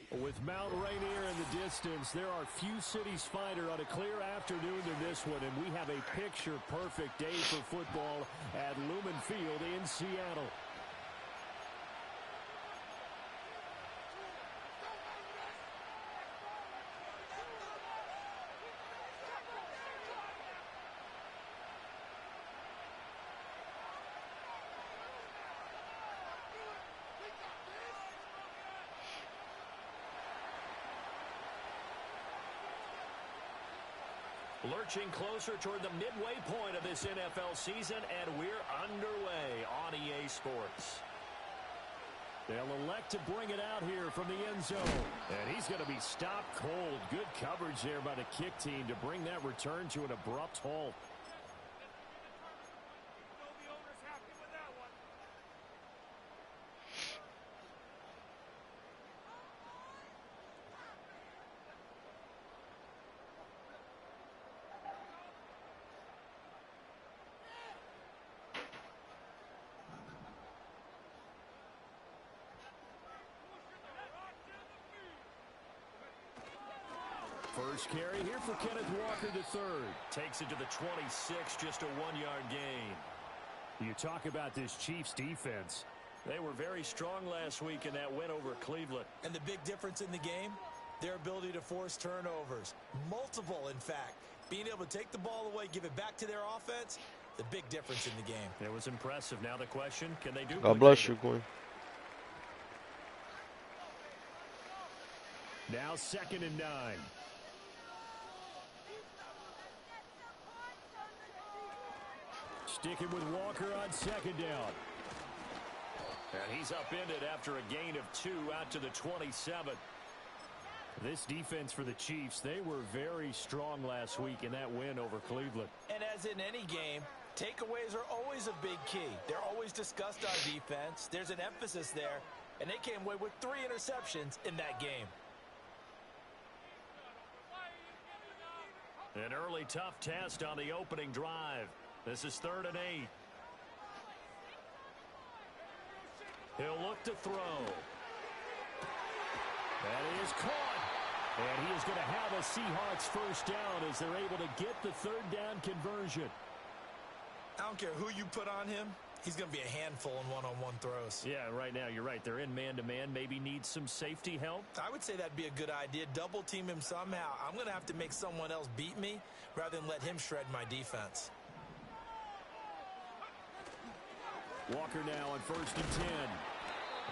With Mount Rainier in the distance, there are few cities finer on a clear afternoon than this one, and we have a picture-perfect day for football at Lumen Field in Seattle. Lurching closer toward the midway point of this NFL season, and we're underway on EA Sports. They'll elect to bring it out here from the end zone. And he's going to be stopped cold. Good coverage there by the kick team to bring that return to an abrupt halt. First carry here for Kenneth Walker III. Takes it to the 26, just a 1-yard gain. You talk about this Chiefs defense. They were very strong last week in that win over Cleveland. And the big difference in the game, their ability to force turnovers. Multiple, in fact. Being able to take the ball away, give it back to their offense, the big difference in the game. It was impressive. Now the question, can they do? God bless you, Quinn. Now 2nd and 9. Sticking with Walker on 2nd down. And he's upended after a gain of 2 out to the 27. This defense for the Chiefs, they were very strong last week in that win over Cleveland. And as in any game, takeaways are always a big key. They're always discussed on defense. There's an emphasis there. And they came away with 3 interceptions in that game. An early tough test on the opening drive. This is 3rd and 8. He'll look to throw. That is caught. And he is going to have a Seahawks first down as they're able to get the 3rd down conversion. I don't care who you put on him. He's going to be a handful in one-on-one throws. Yeah, right now you're right. They're in man-to-man. Maybe need some safety help. I would say that'd be a good idea. Double team him somehow. I'm going to have to make someone else beat me rather than let him shred my defense. Walker now on 1st and 10.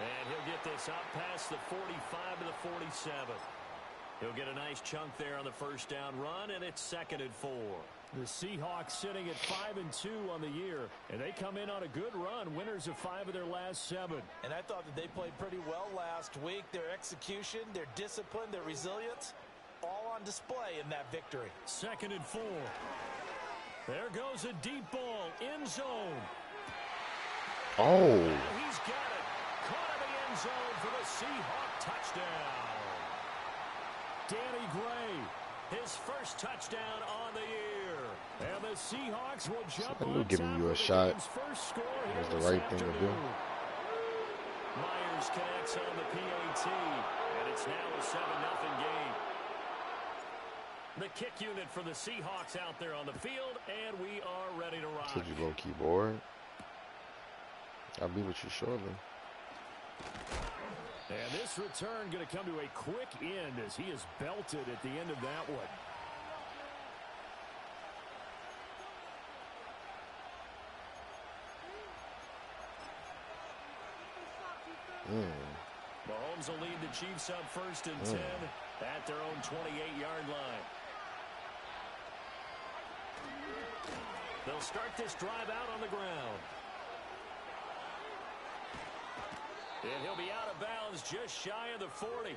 And he'll get this up past the 45 to the 47. He'll get a nice chunk there on the first down run, and it's 2nd and 4. The Seahawks sitting at 5 and 2 on the year, and they come in on a good run, winners of 5 of their last 7. And I thought that they played pretty well last week. Their execution, their discipline, their resilience, all on display in that victory. 2nd and 4. There goes a deep ball, end zone. Oh. And he's got it. Caught in the end zone for the Seahawk touchdown. Danny Gray, his first touchdown on the year. And the Seahawks will jump on top giving you a of the shot. game's first score here That's the this right thing to do. afternoon. Myers connects on the PAT, and it's now a 7-0 game. The kick unit for the Seahawks out there on the field, and we are ready to rock. Told you low-key board. I'll be with you shortly. And this return going to come to a quick end as he is belted at the end of that one. Mahomes will lead the Chiefs up 1st and 10 at their own 28-yard line. They'll start this drive out on the ground. And he'll be out of bounds just shy of the 40.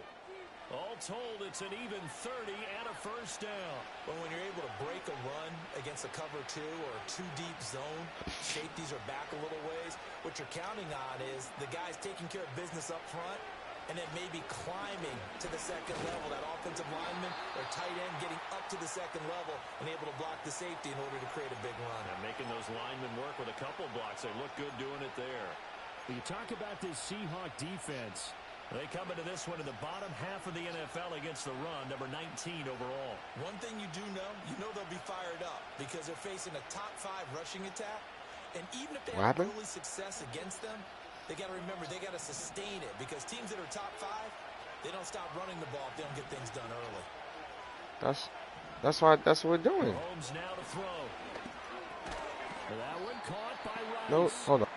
All told, it's an even 30 and a first down. But when you're able to break a run against a cover 2 or a 2-deep zone, safeties are back a little ways. What you're counting on is the guys taking care of business up front and then maybe climbing to the 2nd level. That offensive lineman or tight end getting up to the 2nd level and able to block the safety in order to create a big run. And making those linemen work with a couple blocks. They look good doing it there. You talk about this Seahawk defense. They come into this one in the bottom half of the NFL against the run, number 19 overall. One thing you do know, they'll be fired up because they're facing a top 5 rushing attack. And even if they have early success against them, they got to remember they got to sustain it because teams that are top 5, they don't stop running the ball if they don't get things done early. That's what we're doing. Mahomes now to throw. That one caught by Rice. No, hold on.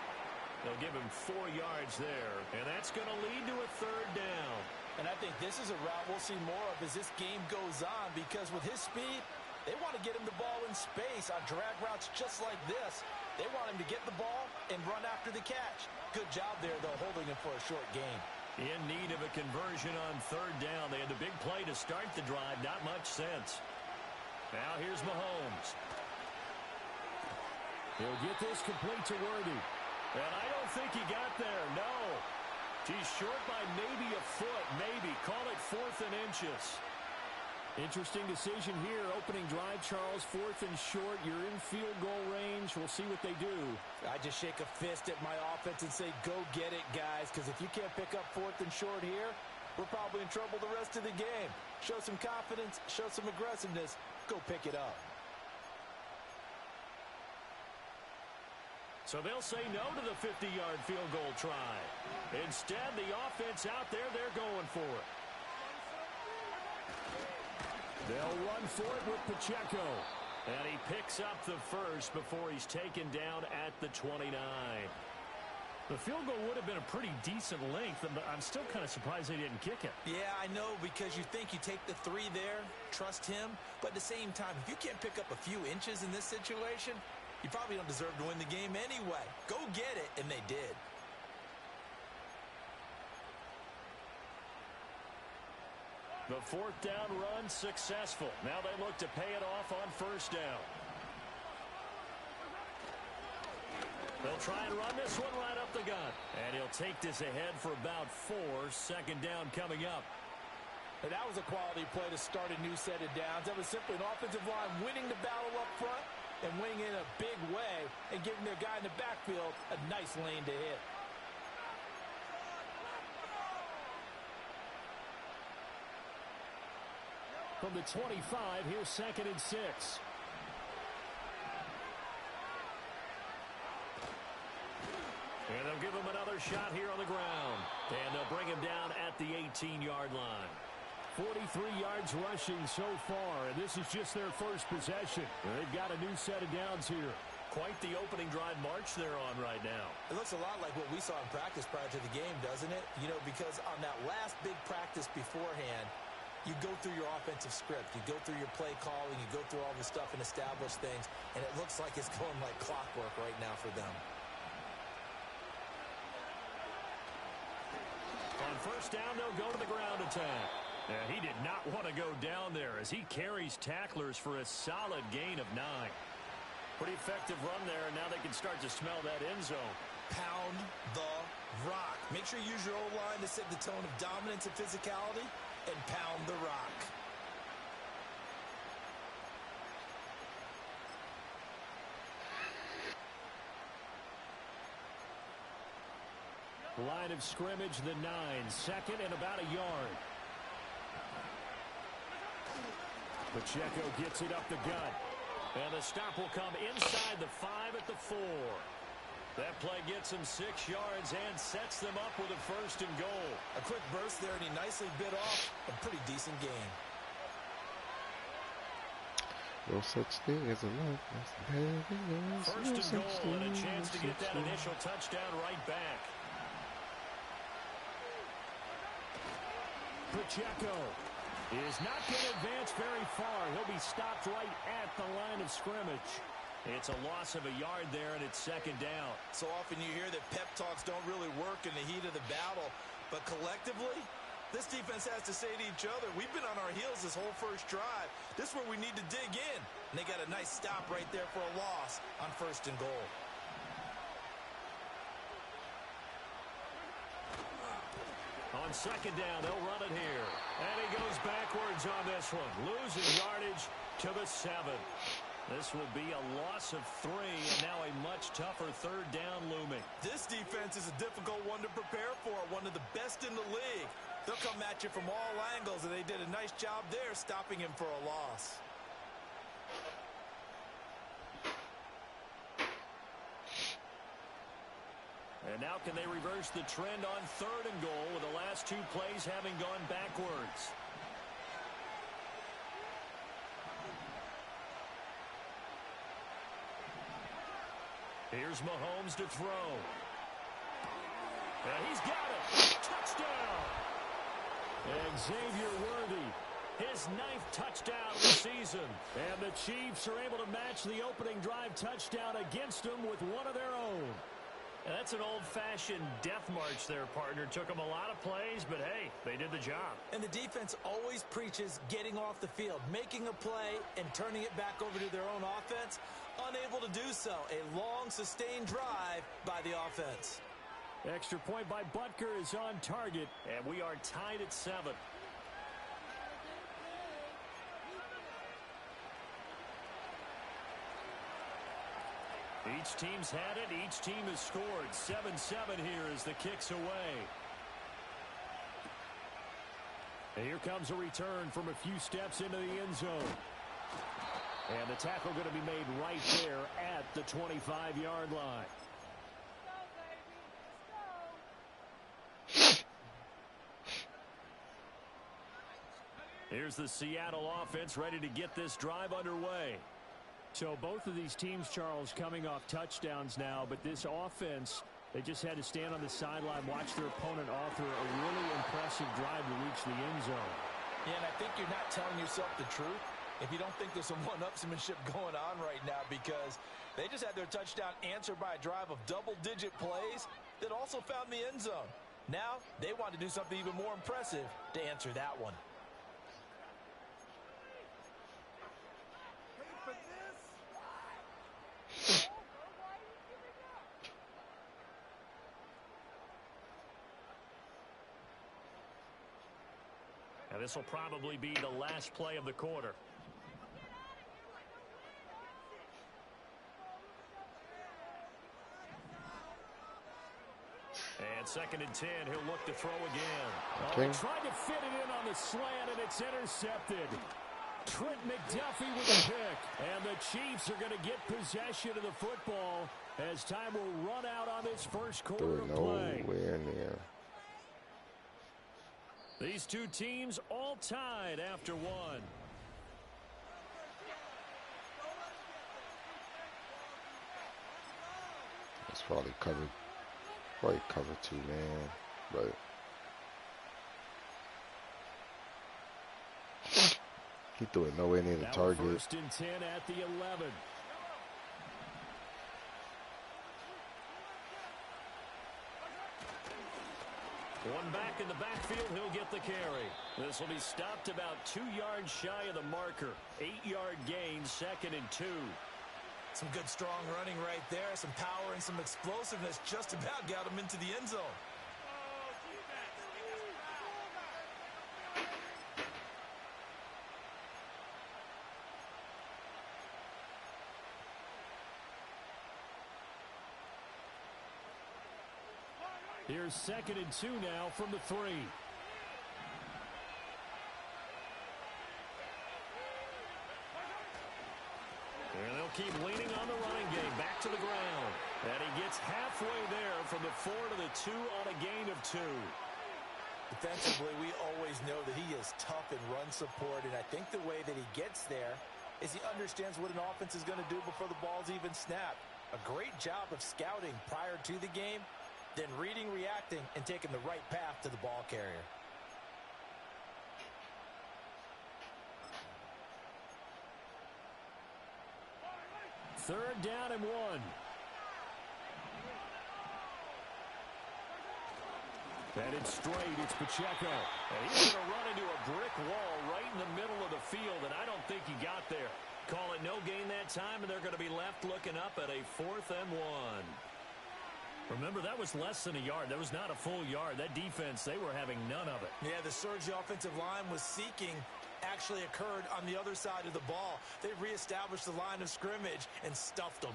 They'll give him 4 yards there, and that's going to lead to a 3rd down. And I think this is a route we'll see more of as this game goes on because with his speed, they want to get him the ball in space on drag routes just like this. They want him to get the ball and run after the catch. Good job there, though, holding him for a short gain. In need of a conversion on 3rd down. They had the big play to start the drive. Not much sense. Now here's Mahomes. He'll get this complete to Worthy. And I don't think he got there, no. He's short by maybe a foot, maybe. Call it 4th and inches. Interesting decision here. Opening drive, Charles. 4th and short. You're in field goal range. We'll see what they do. I just shake a fist at my offense and say, go get it, guys, because if you can't pick up 4th and short here, we're probably in trouble the rest of the game. Show some confidence, show some aggressiveness, go pick it up. So they'll say no to the 50-yard field goal try. Instead, the offense out there, they're going for it. They'll run for it with Pacheco. And he picks up the first before he's taken down at the 29. The field goal would have been a pretty decent length, but I'm still kind of surprised they didn't kick it. Yeah, I know, because you think you take the 3 there, trust him. But at the same time, if you can't pick up a few inches in this situation, you probably don't deserve to win the game anyway. Go get it, and they did. The 4th down run successful. Now they look to pay it off on 1st down. They'll try and run this one right up the gut. And he'll take this ahead for about 4. 2nd down coming up. And that was a quality play to start a new set of downs. That was simply an offensive line winning the battle up front and winning in a big way and giving their guy in the backfield a nice lane to hit. From the 25, here's 2nd and 6. And they'll give him another shot here on the ground. And they'll bring him down at the 18-yard line. 43 yards rushing so far, and this is just their first possession. They've got a new set of downs here. Quite the opening drive march they're on right now. It looks a lot like what we saw in practice prior to the game, doesn't it? You know, because on that last big practice beforehand, you go through your offensive script, you go through your play calling, you go through all this stuff and establish things, and it looks like it's going like clockwork right now for them. On 1st down, they'll go to the ground attack. He did not want to go down there as he carries tacklers for a solid gain of 9. Pretty effective run there, and now they can start to smell that end zone. Pound the rock. Make sure you use your O-line to set the tone of dominance and physicality, and pound the rock. Line of scrimmage, the 9. 2nd and about a yard. Pacheco gets it up the gut. And the stop will come inside the 5 at the 4. That play gets him 6 yards and sets them up with a 1st and goal. A quick burst there, and he nicely bit off a pretty decent gain. No such thing as a life. 1st and goal, and a chance to get that initial touchdown right back. Pacheco is not going to advance very far. He'll be stopped right at the line of scrimmage. It's a loss of a yard there, and it's 2nd down. So often you hear that pep talks don't really work in the heat of the battle, but collectively, this defense has to say to each other, we've been on our heels this whole 1st drive. This is where we need to dig in. And they got a nice stop right there for a loss on 1st and goal. On 2nd down, they'll run it here. And he goes backwards on this one. Losing yardage to the 7. This will be a loss of 3, and now a much tougher third down looming. This defense is a difficult one to prepare for, one of the best in the league. They'll come at you from all angles, and they did a nice job there stopping him for a loss. And now can they reverse the trend on 3rd and goal with the last 2 plays having gone backwards? Here's Mahomes to throw. And he's got it. Touchdown. And Xavier Worthy, his 9th touchdown of the season. And the Chiefs are able to match the opening drive touchdown against them with one of their own. And that's an old-fashioned death march there, partner. Took them a lot of plays, but hey, they did the job. And the defense always preaches getting off the field, making a play, and turning it back over to their own offense. Unable to do so. A long, sustained drive by the offense. Extra point by Butker is on target, and we are tied at 7. Each team's had it. Each team has scored. 7-7 here as the kick's away. And here comes a return from a few steps into the end zone. And the tackle going to be made right there at the 25-yard line. Here's the Seattle offense ready to get this drive underway. So both of these teams, Charles, coming off touchdowns now, but this offense, they just had to stand on the sideline, watch their opponent author a really impressive drive to reach the end zone. Yeah, and I think you're not telling yourself the truth if you don't think there's some one-upsmanship going on right now, because they just had their touchdown answered by a drive of double-digit plays that also found the end zone. Now they want to do something even more impressive to answer that one. And this will probably be the last play of the quarter. And 2nd and 10, he'll look to throw again. Okay. Oh, tried to fit it in on the slant, and it's intercepted. Trent McDuffie with a pick. And the Chiefs are going to get possession of the football as time will run out on this first quarter of play. Nowhere near. These two teams all tied after 1. It's probably covered 2, man. But he threw it nowhere near the target. 1st and 10 at the 11. One back in the backfield, he'll get the carry. This will be stopped about 2 yards shy of the marker. 8-yard gain, 2nd and 2. Some good, strong running right there. Some power and some explosiveness just about got him into the end zone. Here's 2nd and 2 now from the 3. And they'll keep leaning on the running game. Back to the ground. And he gets halfway there from the 4 to the 2 on a gain of 2. Defensively, we always know that he is tough in run support, and I think the way that he gets there is he understands what an offense is going to do before the ball's even snapped. A great job of scouting prior to the game, then reading, reacting, and taking the right path to the ball carrier. Third down and 1. And it's straight. It's Pacheco. And he's going to run into a brick wall right in the middle of the field, and I don't think he got there. Call it no gain that time, and they're going to be left looking up at a 4th and 1. Remember, that was less than a yard. That was not a full yard. That defense, they were having none of it. Yeah, the surge offensive line was seeking actually occurred on the other side of the ball. They reestablished the line of scrimmage and stuffed them.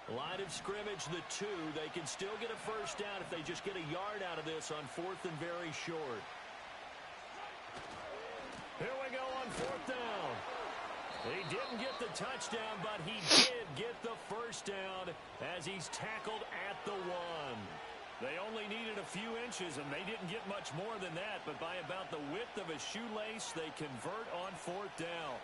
Line of scrimmage, the 2. They can still get a first down if they just get a yard out of this on 4th and very short. Here we go on 4th down. He didn't get the touchdown, but he did get the first down as he's tackled at the 1. They only needed a few inches, and they didn't get much more than that, but by about the width of a shoelace, they convert on 4th down.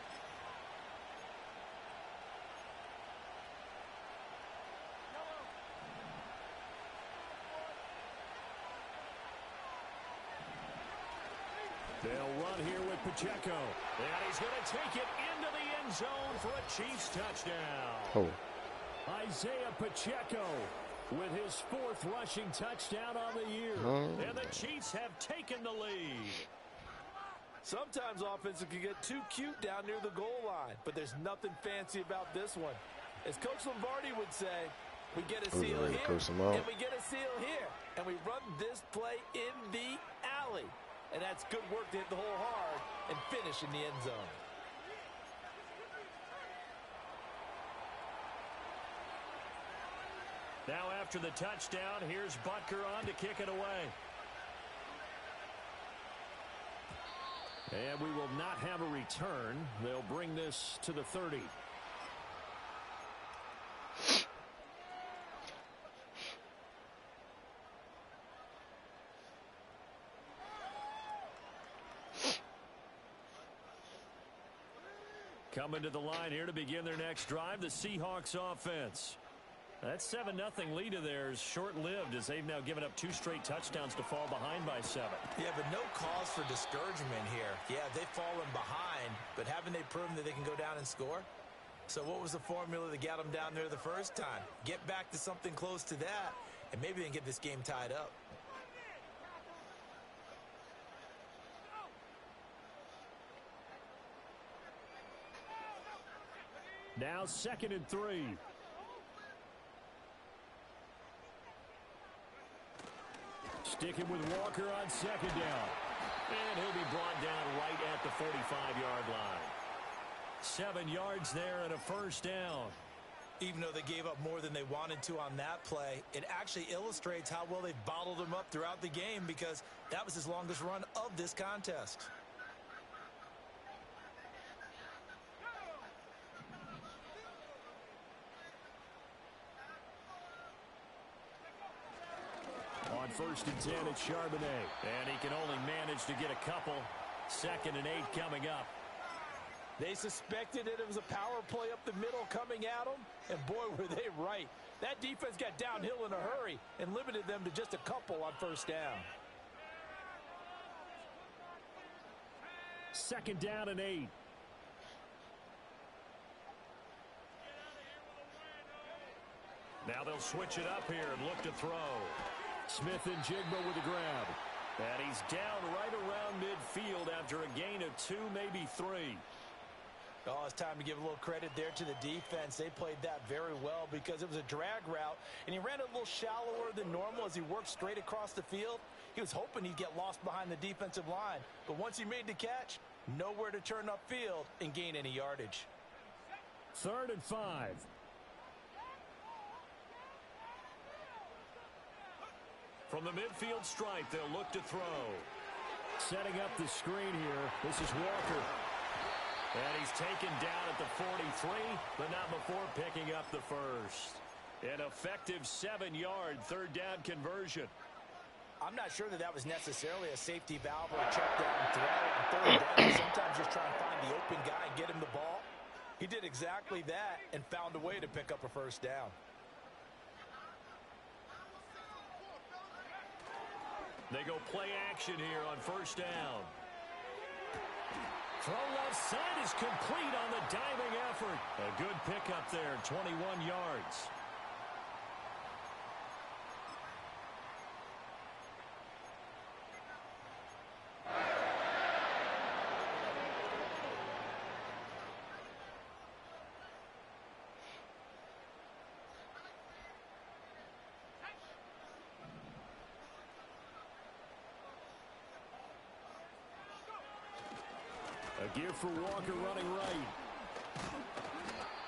They'll run here with Pacheco. And he's going to take it into the end zone for a Chiefs touchdown. Oh. Isaiah Pacheco with his 4th rushing touchdown on the year. And the Chiefs have taken the lead. Sometimes offenses can get too cute down near the goal line, but there's nothing fancy about this one. As Coach Lombardi would say, we get a seal here, and we get a seal here, and we run this play in the alley. And that's good work to hit the hole hard and finish in the end zone. Now after the touchdown, here's Butker on to kick it away. And we will not have a return. They'll bring this to the 30. Coming to the line here to begin their next drive, the Seahawks offense. That 7-0 lead of theirs short-lived as they've now given up 2 straight touchdowns to fall behind by 7. Yeah, but no cause for discouragement here. Yeah, they've fallen behind, but haven't they proven that they can go down and score? So what was the formula that got them down there the first time? Get back to something close to that, and maybe they can get this game tied up. Now 2nd and 3. Sticking with Walker on 2nd down. And he'll be brought down right at the 45-yard line. 7 yards there and a first down. Even though they gave up more than they wanted to on that play, it actually illustrates how well they've bottled them up throughout the game because that was his longest run of this contest. On 1st and 10, it's Charbonnet. And he can only manage to get a couple. 2nd and 8 coming up. They suspected that it was a power play up the middle coming at them, and boy, were they right. That defense got downhill in a hurry and limited them to just a couple on 1st down. 2nd down and 8. Now they'll switch it up here and look to throw. Smith and Jigba with the grab. And he's down right around midfield after a gain of 2, maybe 3. Oh, it's time to give a little credit there to the defense. They played that very well because it was a drag route, and he ran it a little shallower than normal as he worked straight across the field. He was hoping he'd get lost behind the defensive line, but once he made the catch, nowhere to turn upfield and gain any yardage. 3rd and 5. From the midfield stripe, they'll look to throw. Setting up the screen here, this is Walker. And he's taken down at the 43, but not before picking up the first. An effective 7-yard 3rd down conversion. I'm not sure that that was necessarily a safety valve or a check down throw on 3rd down. Sometimes just try and find the open guy and get him the ball. He did exactly that and found a way to pick up a 1st down. They go play action here on 1st down. Throw left side is complete on the diving effort. A good pickup there, 21 yards. Give for Walker running right.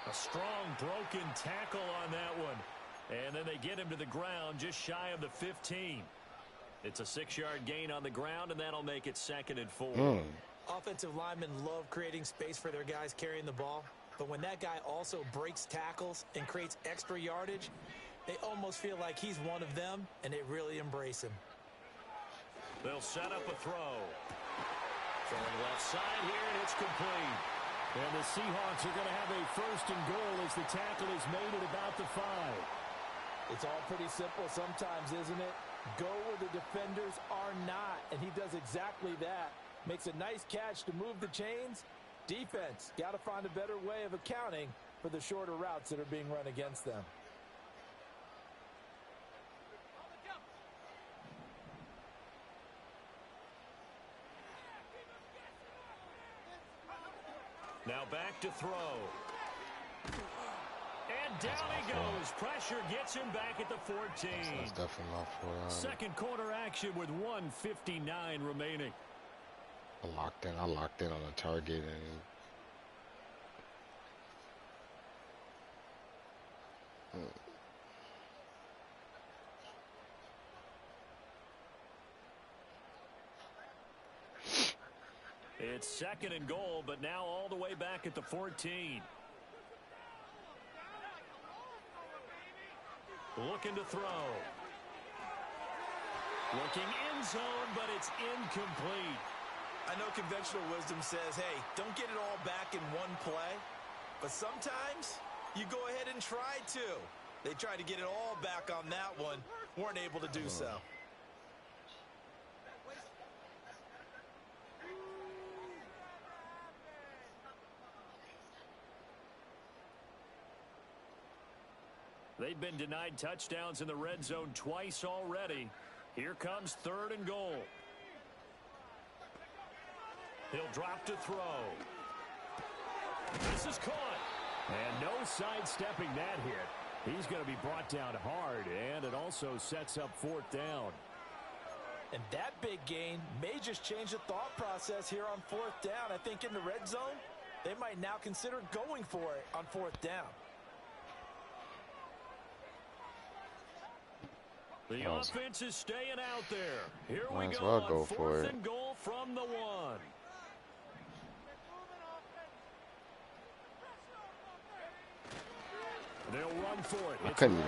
A strong broken tackle on that one. And then they get him to the ground just shy of the 15. It's a 6-yard gain on the ground, and that'll make it 2nd and 4. Offensive linemen love creating space for their guys carrying the ball. But when that guy also breaks tackles and creates extra yardage, they almost feel like he's one of them, and they really embrace him. They'll set up a throw. Throwing left side here, and it's complete. And the Seahawks are going to have a 1st and goal as the tackle is made at about the 5. It's all pretty simple sometimes, isn't it? Go where the defenders are not, and he does exactly that. Makes a nice catch to move the chains. Defense, got to find a better way of accounting for the shorter routes that are being run against them. Now back to throw. And down he goes. Pressure gets him back at the 14. That's definitely not for Second quarter action with 1:59 remaining. I locked in on the target, and It's 2nd and goal, but now all the way back at the 14. Looking to throw. Looking end zone, but it's incomplete. I know conventional wisdom says, hey, don't get it all back in one play. But sometimes you go ahead and try to. They tried to get it all back on that one. Weren't able to do so. They've been denied touchdowns in the red zone twice already. Here comes 3rd and goal. He'll drop to throw. This is caught. And no sidestepping that hit. He's going to be brought down hard, and it also sets up 4th down. And that big gain may just change the thought process here on 4th down. I think in the red zone, they might now consider going for it on 4th down. The offense is staying out there. Here we Might as go well on go for 4th it. and goal from the 1. They'll run for it. I couldn't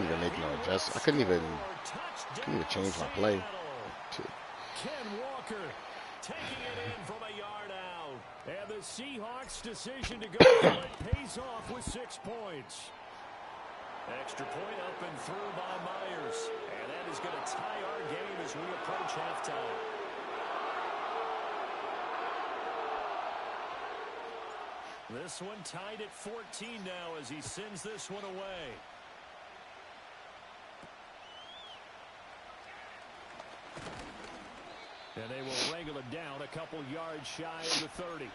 even make no adjust. I couldn't even change my play. Ken Walker taking it in from a yard out. And the Seahawks' decision to go for it pays off with 6 points. Extra point up and through by Myers. And that is going to tie our game as we approach halftime. This one tied at 14 now as he sends this one away. And they will wrangle it down a couple yards shy of the 30.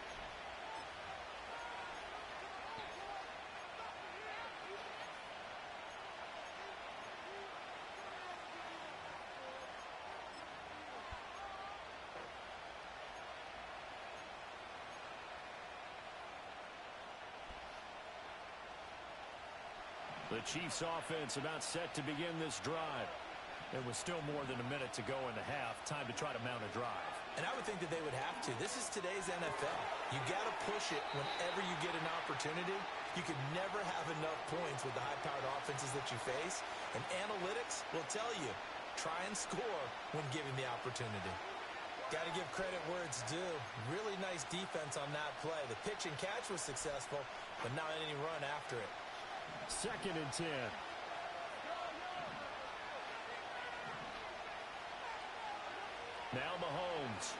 The Chiefs offense about set to begin this drive. There was still more than a minute to go in the half. Time to try to mount a drive. And I would think that they would have to. This is today's NFL. You got to push it whenever you get an opportunity. You can never have enough points with the high-powered offenses that you face. And analytics will tell you, try and score when given the opportunity. Got to give credit where it's due. Really nice defense on that play. The pitch and catch was successful, but not any run after it. 2nd and 10. Now Mahomes.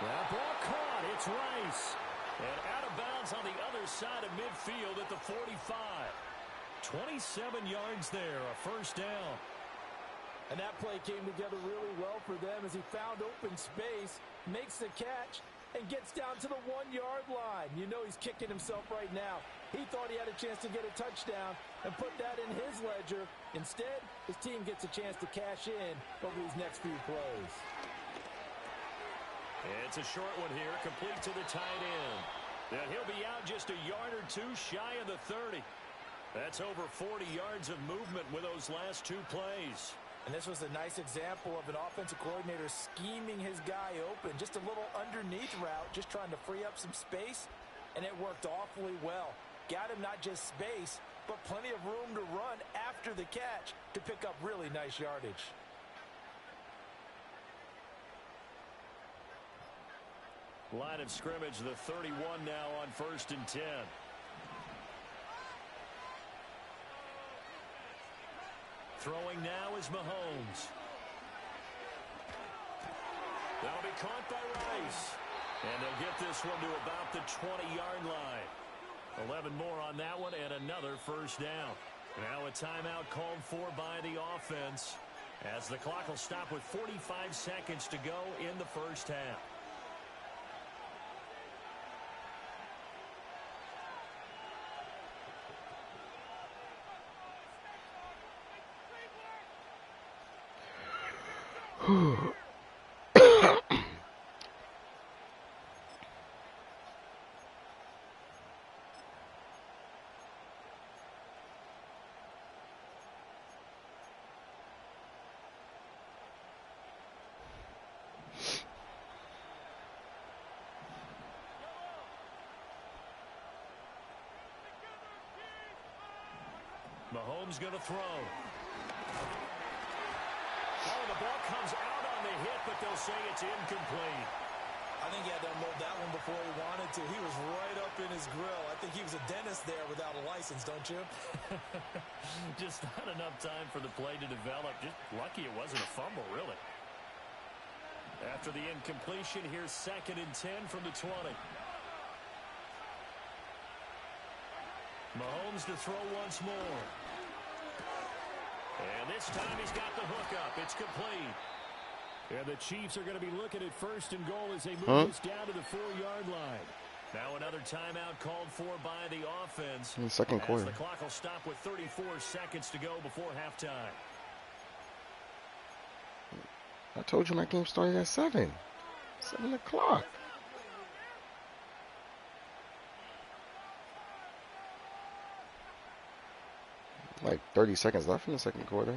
That ball caught. It's Rice. And out of bounds on the other side of midfield at the 45. 27 yards there, a 1st down. And that play came together really well for them as he found open space, makes the catch, and gets down to the 1-yard line. You know he's kicking himself right now. He thought he had a chance to get a touchdown and put that in his ledger. Instead, his team gets a chance to cash in over these next few plays. It's a short one here, complete to the tight end. And he'll be out just a yard or two shy of the 30. That's over 40 yards of movement with those last two plays. And this was a nice example of an offensive coordinator scheming his guy open. Just a little underneath route, just trying to free up some space, and it worked awfully well. Got him not just space, but plenty of room to run after the catch to pick up really nice yardage. Line of scrimmage, the 31 now on 1st and 10. Throwing now is Mahomes. That'll be caught by Rice. And they'll get this one to about the 20-yard line. 11 more on that one and another first down. Now a timeout called for by the offense as the clock will stop with 45 seconds to go in the first half. Mahomes going to throw. Oh, the ball comes out on the hit, but they'll say it's incomplete. I think he had to unload that one before he wanted to. He was right up in his grill. I think he was a dentist there without a license, don't you? Just not enough time for the play to develop. Just lucky it wasn't a fumble, really. After the incompletion, here's 2nd and 10 from the 20. Mahomes to throw once more. And this time he's got the hook up. It's complete. And the Chiefs are going to be looking at 1st and goal as they move this down to the 4-yard line. Now another timeout called for by the offense. In the second quarter. The clock will stop with 34 seconds to go before halftime. I told you my game started at 7. 7 o'clock. Like 30 seconds left in the second quarter.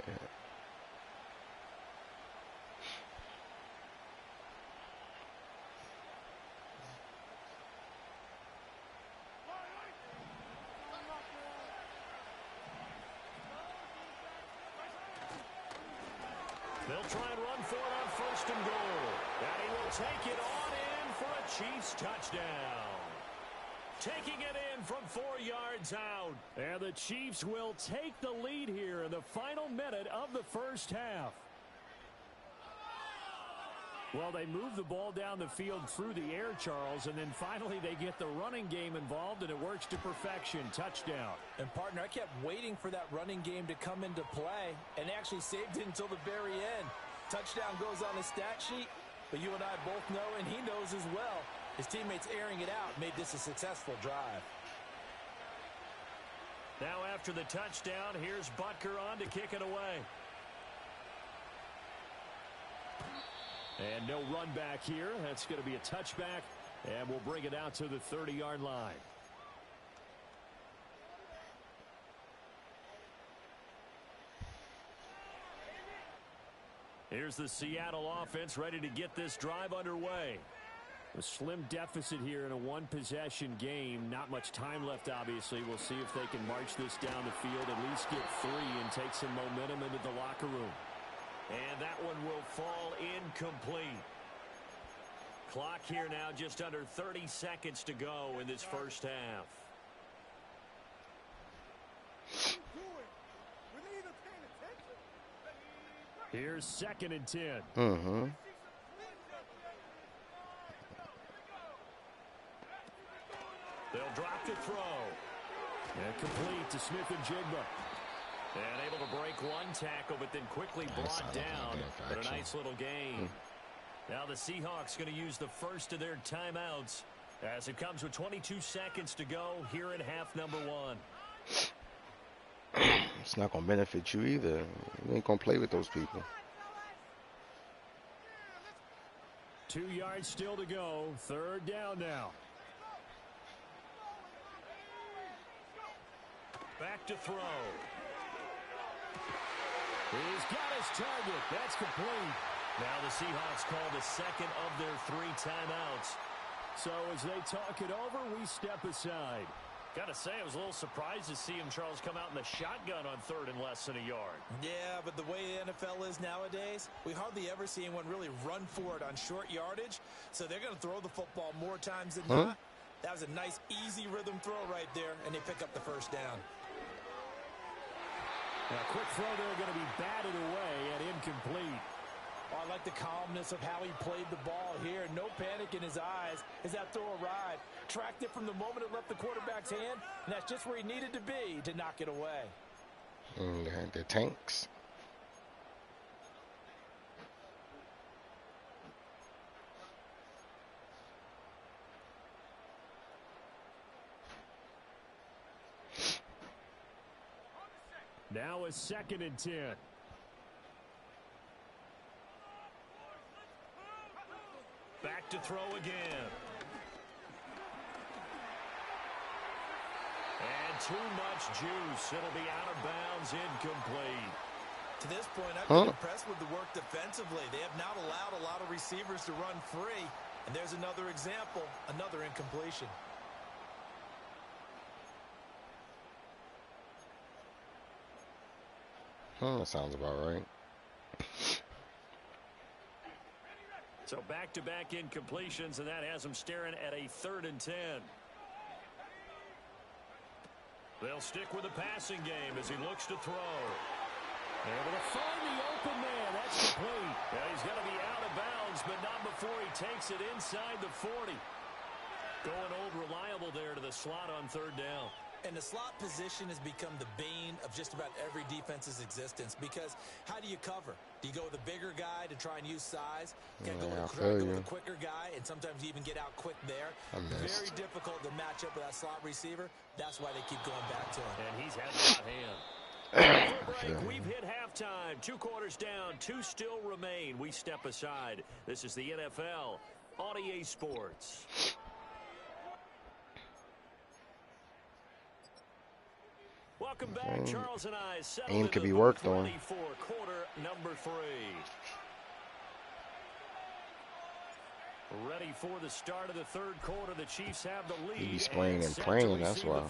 Yeah. They'll try and run for it on 1st and goal. And he will take it on in for a Chiefs touchdown. Taking it in from 4 yards out. And the Chiefs will take the lead here in the final minute of the first half. Well, they move the ball down the field through the air, Charles, and then finally they get the running game involved, and it works to perfection. Touchdown. And, partner, I kept waiting for that running game to come into play and actually saved it until the very end. Touchdown goes on the stat sheet, but you and I both know, and he knows as well, his teammates airing it out made this a successful drive. Now after the touchdown, here's Butker on to kick it away. And no run back here. That's going to be a touchback, and we'll bring it out to the 30-yard line. Here's the Seattle offense ready to get this drive underway. A slim deficit here in a one-possession game. Not much time left, obviously. We'll see if they can march this down the field, at least get 3 and take some momentum into the locker room. And that one will fall incomplete. Clock here now just under 30 seconds to go in this first half. Here's 2nd and 10. Mm-hmm. They'll drop to throw. And complete to Smith and Jigba. And able to break one tackle, but then quickly brought down. But a nice little gain. Now the Seahawks going to use the first of their timeouts as it comes with 22 seconds to go here in half number 1. It's not going to benefit you either. You ain't going to play with those people. 2 yards still to go. 3rd down now. Back to throw. He's got his target. That's complete. Now the Seahawks call the second of their 3 timeouts. So as they talk it over, we step aside. Got to say, I was a little surprised to see him, Charles, come out in the shotgun on 3rd and less than a yard. Yeah, but the way the NFL is nowadays, we hardly ever see anyone really run for it on short yardage. So they're going to throw the football more times than not. That was a nice, easy rhythm throw right there, and they pick up the 1st down. Now, a quick throw there going to be batted away and incomplete. Oh, I like the calmness of how he played the ball here. No panic in his eyes as that throw arrived. Tracked it from the moment it left the quarterback's hand, and that's just where he needed to be to knock it away. The tanks. Now a 2nd and 10. Back to throw again. And too much juice. It'll be out of bounds, incomplete. To this point, I've been impressed with the work defensively. They have not allowed a lot of receivers to run free. And there's another example, another incompletion. That sounds about right. So back-to-back incompletions, and that has them staring at a 3rd and 10. They'll stick with the passing game as he looks to throw. Able to find the open man. That's complete. Yeah, he's going to be out of bounds, but not before he takes it inside the 40. Going old reliable there to the slot on 3rd down. And the slot position has become the bane of just about every defense's existence, because how do you cover? Do you go with a bigger guy to try and use size? You gotta go with a quicker guy, and sometimes you even get out quick there. Very difficult to match up with that slot receiver. That's why they keep going back to him. And he's had the hot hand. We've hit halftime. 2 quarters down, 2 still remain. We step aside. This is the NFL on EA Sports. Welcome back. Charles and I settled aim could be worked on. Ready for quarter number 3. Ready for the start of the 3rd quarter. The Chiefs have the lead. He be spraying and praying, that's why.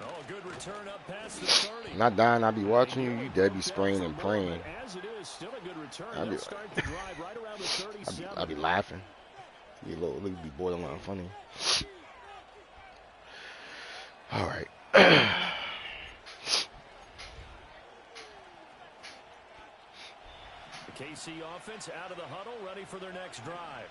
Oh, good return up past the 30. Not dying, I be watching you. You dead be spraying and praying. As it is, still a good return. They'll start the drive right around the 37. I be laughing. It be borderline funny. All right. The KC offense out of the huddle, ready for their next drive.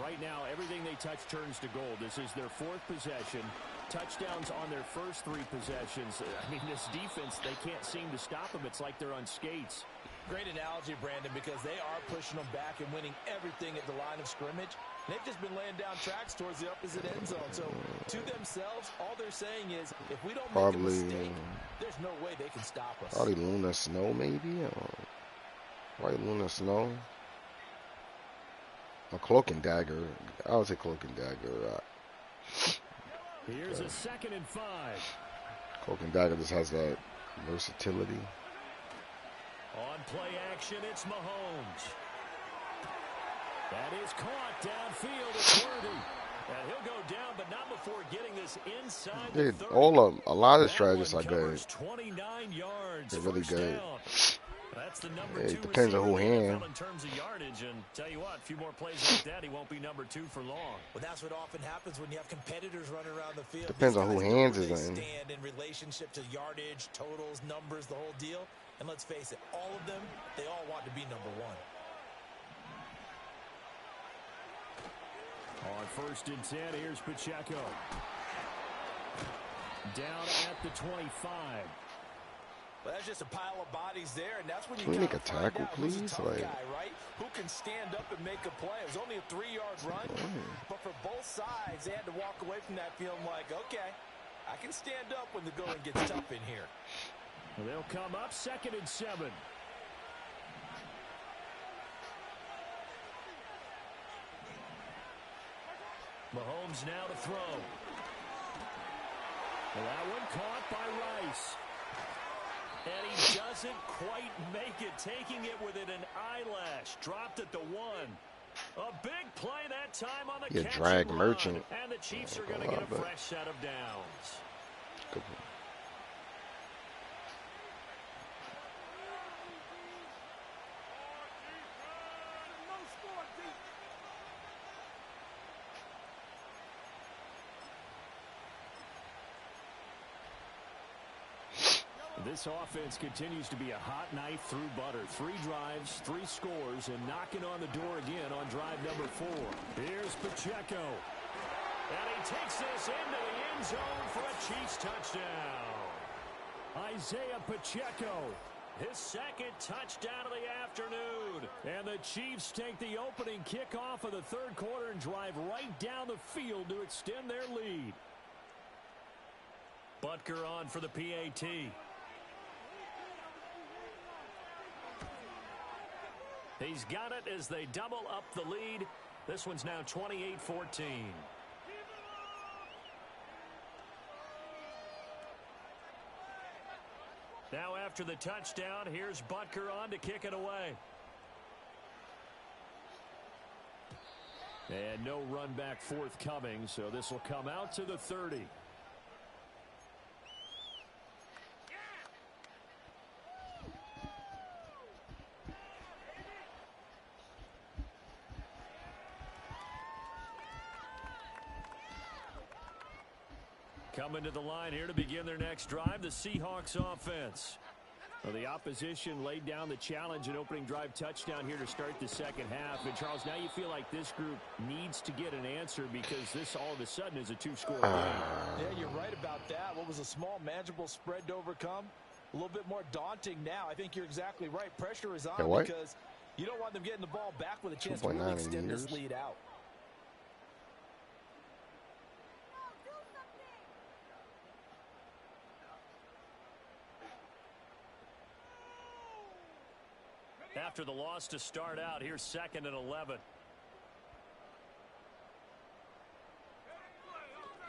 Right now, everything they touch turns to gold. This is their 4th possession. Touchdowns on their first 3 possessions. I mean, this defense, they can't seem to stop them. It's like they're on skates. Great analogy, Brandon, because they are pushing them back and winning everything at the line of scrimmage. They've just been laying down tracks towards the opposite end zone. So, to themselves, all they're saying is, if we don't make a mistake, there's no way they can stop us. Probably Luna Snow, maybe? Probably Luna Snow. A Cloak and Dagger. I would say Cloak and Dagger. Here's a 2nd and 5. Cloak and Dagger just has that versatility. On play action, it's Mahomes. That is caught downfield. It's Worthy. And he'll go down, but not before getting this inside the 30. A lot of strategists are good. 29 yards. They're really good. That's the number 2 it depends on who hand. In terms of yardage, and tell you what, a few more plays like that, he won't be number 2 for long. Well, that's what often happens when you have competitors running around the field. Depends on who hands is in. Stand in relationship to yardage, totals, numbers, the whole deal. And let's face it, all of them, they all want to be number 1. On 1st and 10, here's Pacheco. Down at the 25. Well, that's just a pile of bodies there, and that's when you can we make a tackle, please? Like, guy, right? Who can stand up and make a play? It was only a 3-yard run, but for both sides, they had to walk away from that feeling like, okay, I can stand up when the going gets tough in here. They'll come up 2nd and 7. Mahomes now to throw. Well, that one caught by Rice. And he doesn't quite make it, taking it within an eyelash. Dropped at the 1. A big play that time on the catch drag and merchant. run. And the Chiefs are going to get a fresh set of downs. Good. This offense continues to be a hot knife through butter. 3 drives, 3 scores, and knocking on the door again on drive number 4. Here's Pacheco. And he takes this into the end zone for a Chiefs touchdown. Isaiah Pacheco, his second touchdown of the afternoon. And the Chiefs take the opening kickoff of the third quarter and drive right down the field to extend their lead. Butker on for the PAT. He's got it as they double up the lead. This one's now 28-14. Now after the touchdown, here's Butker on to kick it away. And no run back forthcoming, so this will come out to the 30. Coming to the line here to begin their next drive, the Seahawks offense. Well, the opposition laid down the challenge and opening drive touchdown here to start the second half. And, Charles, now you feel like this group needs to get an answer because this all of a sudden is a 2-score game. Yeah, you're right about that. What was a small, manageable spread to overcome? A little bit more daunting now. I think you're exactly right. Pressure is on because you don't want them getting the ball back with a chance to really extend this lead out. After the loss to start out, here's 2nd and 11.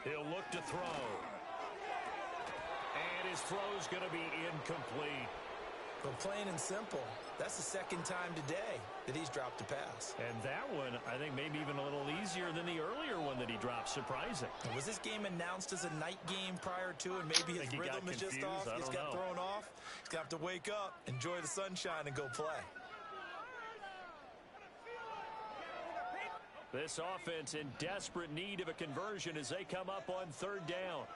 He'll look to throw. And his throw's going to be incomplete. But plain and simple, that's the second time today that he's dropped a pass. And that one, I think, maybe even a little easier than the earlier one that he dropped. Surprising. Was this game announced as a night game prior to, and maybe his rhythm is just off? He's got thrown off. He's going to have to wake up, enjoy the sunshine, and go play. This offense in desperate need of a conversion as they come up on 3rd down.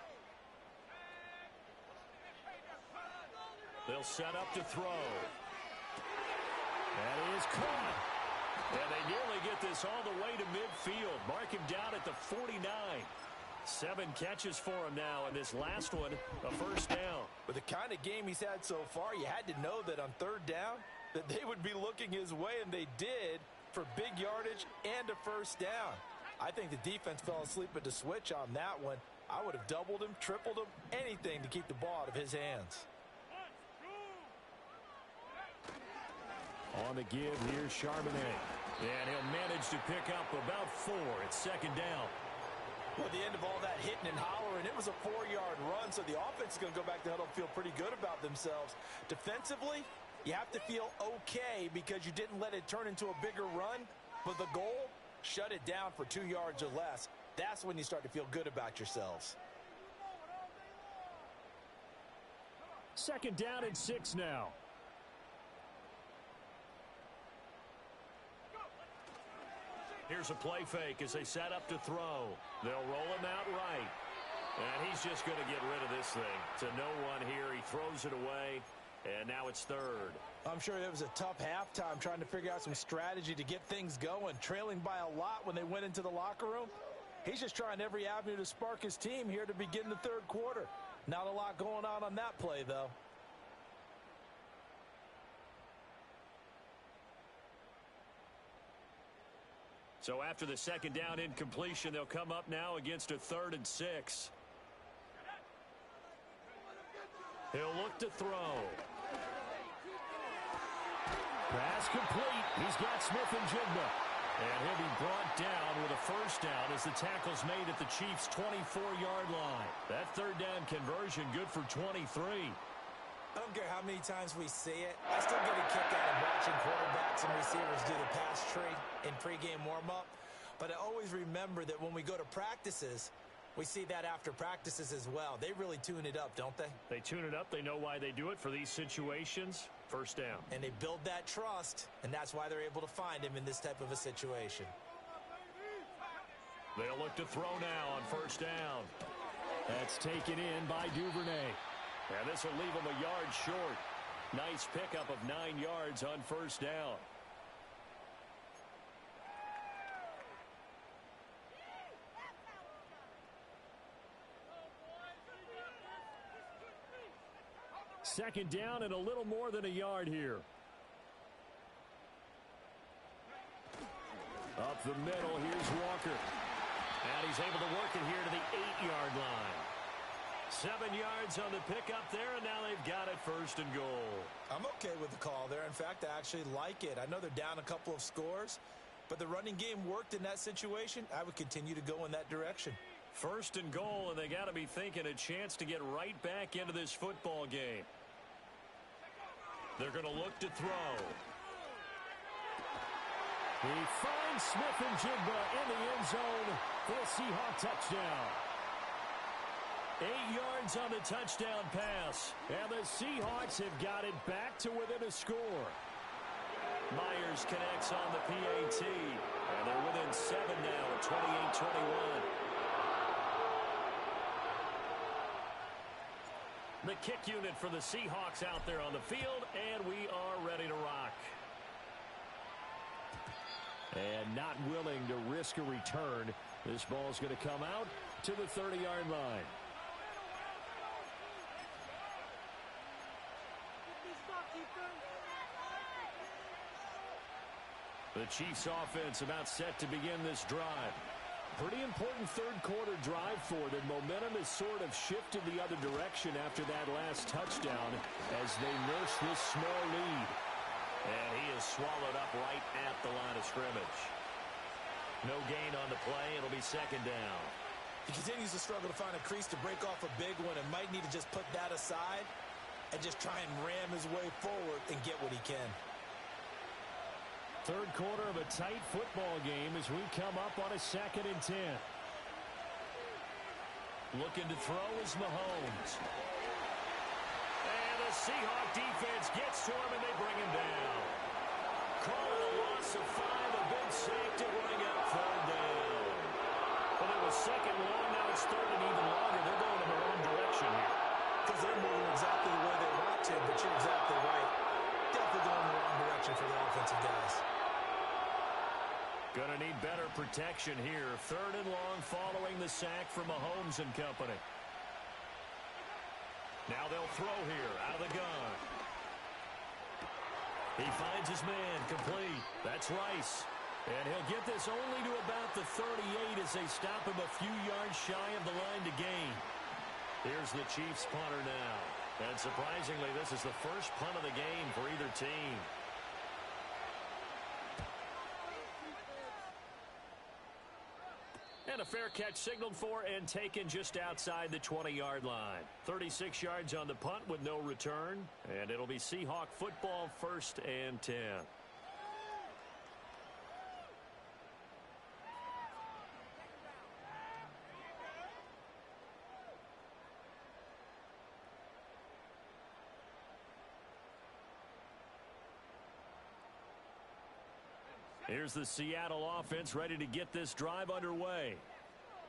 They'll set up to throw. That is caught. And they nearly get this all the way to midfield. Mark him down at the 49. 7 catches for him now, and this last one, a first down. With the kind of game he's had so far, you had to know that on 3rd down that they would be looking his way, and they did, for big yardage and a first down. I think the defense fell asleep at the switch on that one. I would have doubled him, tripled him, anything to keep the ball out of his hands. On the give, here's Charbonnet. And he'll manage to pick up about 4. It's 2nd down. Well, at the end of all that hitting and hollering, it was a 4-yard run, so the offense is going to go back to the huddle and feel pretty good about themselves. Defensively, you have to feel okay because you didn't let it turn into a bigger run. But the goal, shut it down for 2 yards or less. That's when you start to feel good about yourselves. 2nd down and 6 now. Here's a play fake as they set up to throw. They'll roll him out right. And he's just going to get rid of this thing. To no one here. He throws it away. And now it's 3rd. I'm sure it was a tough halftime trying to figure out some strategy to get things going. Trailing by a lot when they went into the locker room. He's just trying every avenue to spark his team here to begin the 3rd quarter. Not a lot going on that play, though. So after the 2nd down incompletion, they'll come up now against a 3rd and 6. He'll look to throw. Pass complete. He's got Smith and Jigba. And he'll be brought down with a first down as the tackle's made at the Chiefs' 24-yard line. That third down conversion good for 23. I don't care how many times we see it. I still get a kick out of watching quarterbacks and receivers do the pass tree in pregame warm-up. But I always remember that when we go to practices, we see that after practices as well. They really tune it up, don't they? They tune it up. They know why they do it for these situations. First down. And they build that trust, and that's why they're able to find him in this type of a situation. They'll look to throw now on first down. That's taken in by Duvernay. And this will leave him a yard short. Nice pickup of 9 yards on first down. Second down and a little more than a yard here. Up the middle, here's Walker. And he's able to work it here to the 8-yard line. 7 yards on the pickup there, and now they've got it first and goal. I'm okay with the call there. In fact, I actually like it. I know they're down a couple of scores, but the running game worked in that situation. I would continue to go in that direction. First and goal, and they got to be thinking a chance to get right back into this football game. They're going to look to throw. He finds Smith-Njigba in the end zone for a Seahawk touchdown. 8 yards on the touchdown pass, and the Seahawks have got it back to within a score. Myers connects on the PAT, and they're within 7 now at 28-21. The kick unit for the Seahawks out there on the field, and we are ready to rock. And not willing to risk a return. This ball's going to come out to the 30-yard line. The Chiefs offense about set to begin this drive. Pretty important third-quarter drive for them. Momentum has sort of shifted the other direction after that last touchdown as they nurse this small lead. And he is swallowed up right at the line of scrimmage. No gain on the play. It'll be second down. He continues to struggle to find a crease to break off a big one and might need to just put that aside and just try and ram his way forward and get what he can. Third quarter of a tight football game as we come up on a 2nd and 10. Looking to throw is Mahomes. And the Seahawk defense gets to him and they bring him down. Call it a loss of 5, a big sack to bring up third down. But it was second long, now it's third and even longer. They're going in the wrong direction here. Because they're moving exactly the way they want to, but you're exactly right. Definitely going in the wrong direction for the offensive guys. Going to need better protection here. Third and long following the sack from Mahomes and company. Now they'll throw here out of the gun. He finds his man complete. That's Rice. And he'll get this only to about the 38 as they stop him a few yards shy of the line to gain. Here's the Chiefs punter now. And surprisingly, this is the first punt of the game for either team. And a fair catch signaled for and taken just outside the 20-yard line. 36 yards on the punt with no return. And it'll be Seahawk football, 1st and 10. Here's the Seattle offense ready to get this drive underway.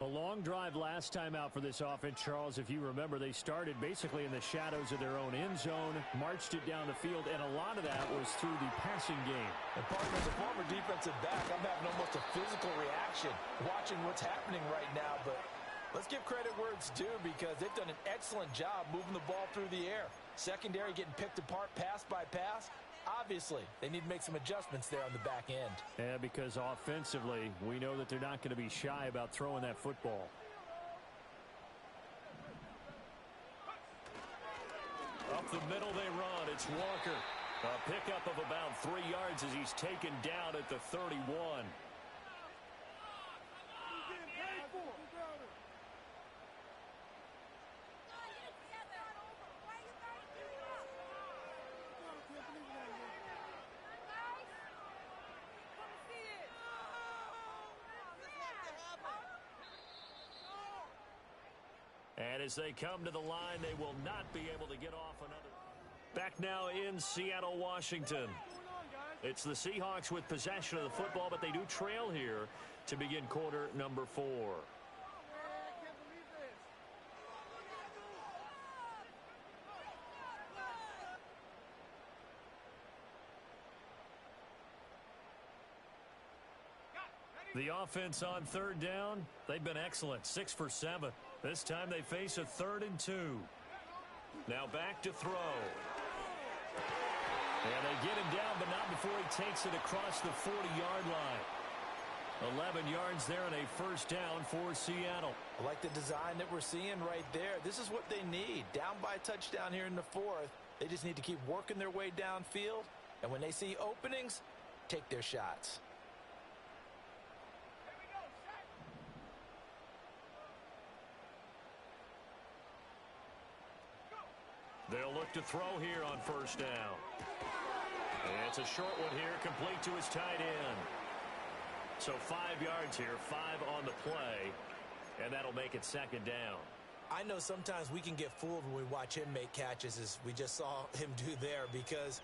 A long drive last time out for this offense, Charles. If you remember, they started basically in the shadows of their own end zone, marched it down the field, and a lot of that was through the passing game. And partner, as a former defensive back, I'm having almost a physical reaction watching what's happening right now. But let's give credit where it's due because they've done an excellent job moving the ball through the air. Secondary getting picked apart pass by pass. Obviously, they need to make some adjustments there on the back end. Yeah, because offensively, we know that they're not going to be shy about throwing that football. Up the middle they run. It's Walker. A pickup of about 3 yards as he's taken down at the 31. And as they come to the line, they will not be able to get off another. Back now in Seattle, Washington. It's the Seahawks with possession of the football, but they do trail here to begin quarter number 4. The offense on third down, they've been excellent, 6 for 7. This time they face a 3rd and 2. Now back to throw. And they get him down, but not before he takes it across the 40-yard line. 11 yards there and a first down for Seattle. I like the design that we're seeing right there. This is what they need. Down by a touchdown here in the 4th. They just need to keep working their way downfield. And when they see openings, take their shots. They'll look to throw here on first down. And it's a short one here, complete to his tight end. So 5 yards here, 5 on the play, and that'll make it 2nd down. I know sometimes we can get fooled when we watch him make catches, as we just saw him do there, because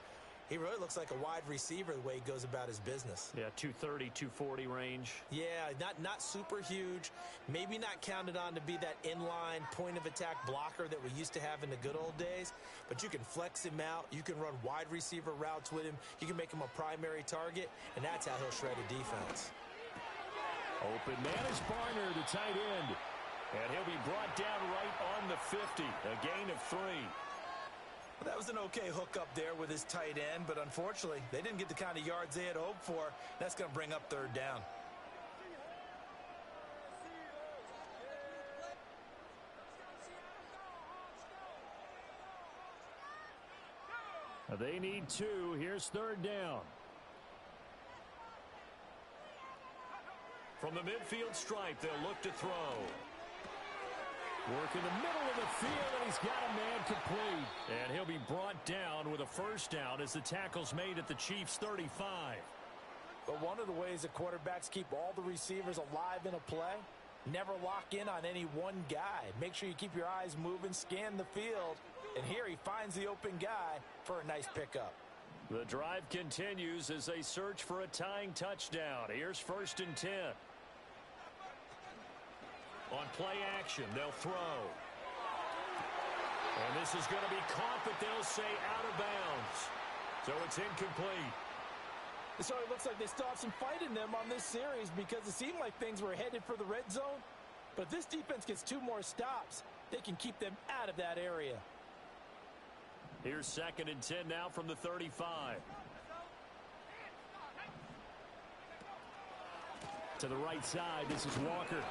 he really looks like a wide receiver the way he goes about his business. Yeah, 230, 240 range. Yeah, not super huge. Maybe not counted on to be that inline point-of-attack blocker that we used to have in the good old days. But you can flex him out. You can run wide receiver routes with him. You can make him a primary target, and that's how he'll shred a defense. Open man is Barner, the tight end. And he'll be brought down right on the 50. A gain of 3. Well, that was an okay hookup there with his tight end, but unfortunately, they didn't get the kind of yards they had hoped for. That's going to bring up 3rd down. They need 2. Here's 3rd down. From the midfield stripe, they'll look to throw. Work in the middle of the field, and he's got a man complete. And he'll be brought down with a first down as the tackle's made at the Chiefs' 35. But one of the ways that quarterbacks keep all the receivers alive in a play, never lock in on any one guy. Make sure you keep your eyes moving, scan the field. And here he finds the open guy for a nice pickup. The drive continues as they search for a tying touchdown. Here's 1st and 10. On play action, they'll throw. And this is going to be caught, but they'll say out of bounds. So it's incomplete. So it looks like they still have some fight in them on this series because it seemed like things were headed for the red zone. But if this defense gets 2 more stops, they can keep them out of that area. Here's 2nd and 10 now from the 35. To the right side, this is Walker.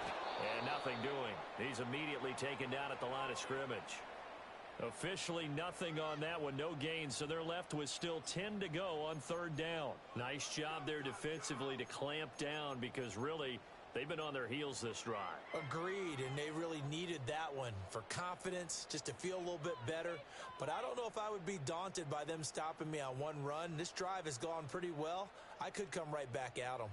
And nothing doing. He's immediately taken down at the line of scrimmage. Officially nothing on that one, no gain, so they're left with still 10 to go on 3rd down. Nice job there defensively to clamp down because really they've been on their heels this drive. Agreed, and they really needed that one for confidence, just to feel a little bit better. But I don't know if I would be daunted by them stopping me on one run. This drive has gone pretty well. I could come right back at them.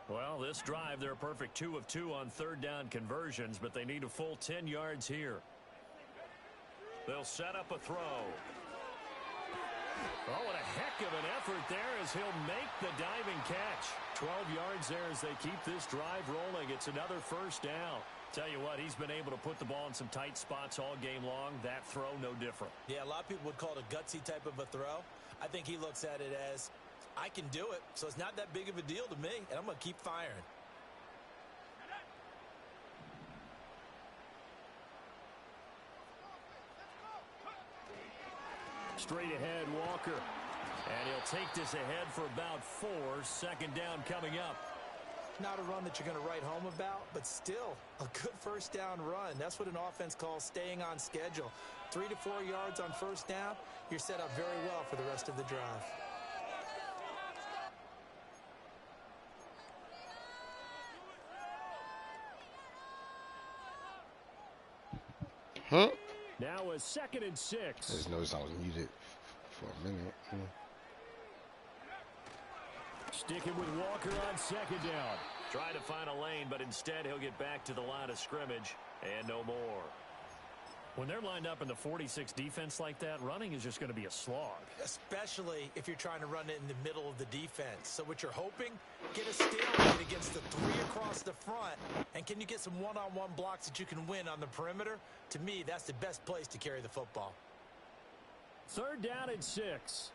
Well, this drive, they're a perfect 2 of 2 on 3rd down conversions, but they need a full 10 yards here. They'll set up a throw. Oh, what a heck of an effort there as he'll make the diving catch. 12 yards there as they keep this drive rolling. It's another first down. Tell you what, he's been able to put the ball in some tight spots all game long. That throw, no different. Yeah, a lot of people would call it a gutsy type of a throw. I think he looks at it as, I can do it, so it's not that big of a deal to me, and I'm going to keep firing. Straight ahead, Walker. And he'll take this ahead for about 4. 2nd down coming up. Not a run that you're going to write home about, but still a good first down run. That's what an offense calls staying on schedule. 3 to 4 yards on first down, you're set up very well for the rest of the drive. Huh? Now a 2nd and 6. I just noticed I was muted for a minute. Sticking with Walker on second down. Trying to find a lane, but instead he'll get back to the line of scrimmage and no more. When they're lined up in the 46 defense like that, running is just going to be a slog. Especially if you're trying to run it in the middle of the defense. So what you're hoping, get a stalemate against the three across the front. And can you get some one-on-one blocks that you can win on the perimeter? To me, that's the best place to carry the football. 3rd down and 6.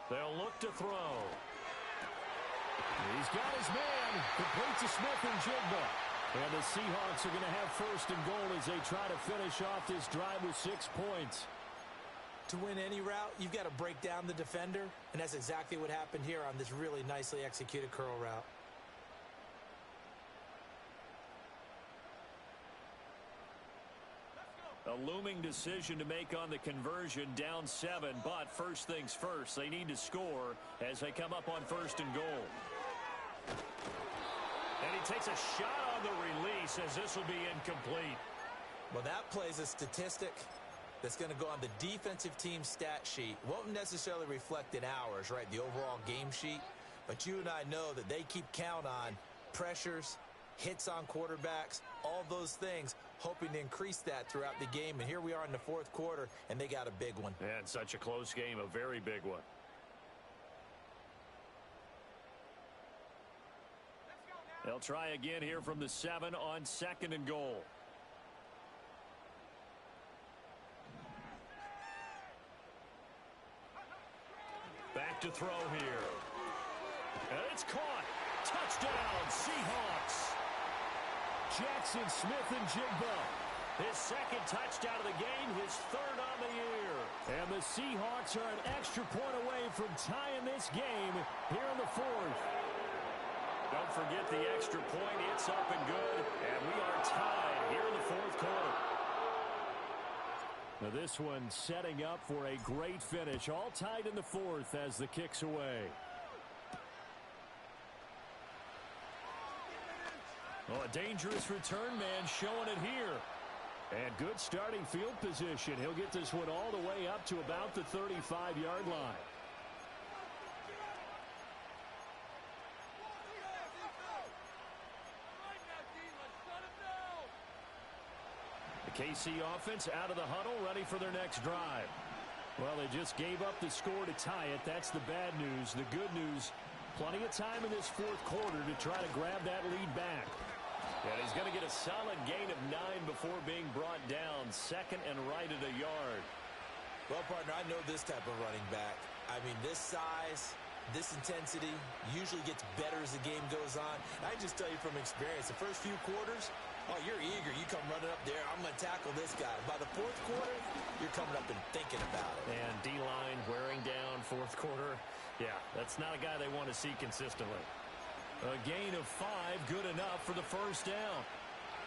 They'll look to throw. He's got his man. Complete to Smith and Jigba. And the Seahawks are going to have 1st and goal as they try to finish off this drive with 6 points. To win any route, you've got to break down the defender. And that's exactly what happened here on this really nicely executed curl route. A looming decision to make on the conversion, down 7. But first things first, they need to score as they come up on 1st and goal. And he takes a shot on the release as this will be incomplete. Well, that plays a statistic that's going to go on the defensive team stat sheet. Won't necessarily reflect in ours, right, the overall game sheet. But you and I know that they keep count on pressures, hits on quarterbacks, all those things, hoping to increase that throughout the game. And here we are in the 4th quarter, and they got a big one. And such a close game, a very big one. They'll try again here from the 7 on 2nd and goal. Back to throw here. And it's caught. Touchdown, Seahawks. Jackson Smith and Jigba. His 2nd touchdown of the game, his 3rd on the year. And the Seahawks are an extra point away from tying this game here in the 4th. Don't forget the extra point. It's up and good. And we are tied here in the 4th quarter. Now this one setting up for a great finish. All tied in the 4th as the kick's away. Oh, a dangerous return man showing it here. And good starting field position. He'll get this one all the way up to about the 35-yard line. The KC offense out of the huddle, ready for their next drive. Well, they just gave up the score to tie it. That's the bad news. The good news, plenty of time in this 4th quarter to try to grab that lead back. And he's going to get a solid gain of 9 before being brought down. 2nd and right at a yard. Well, partner, I know this type of running back. I mean, this size, this intensity usually gets better as the game goes on. I just tell you from experience, the first few quarters, oh, you're eager. You come running up there. I'm going to tackle this guy. By the 4th quarter, you're coming up and thinking about it. And D-line wearing down 4th quarter. Yeah, that's not a guy they want to see consistently. A gain of 5, good enough for the 1st down.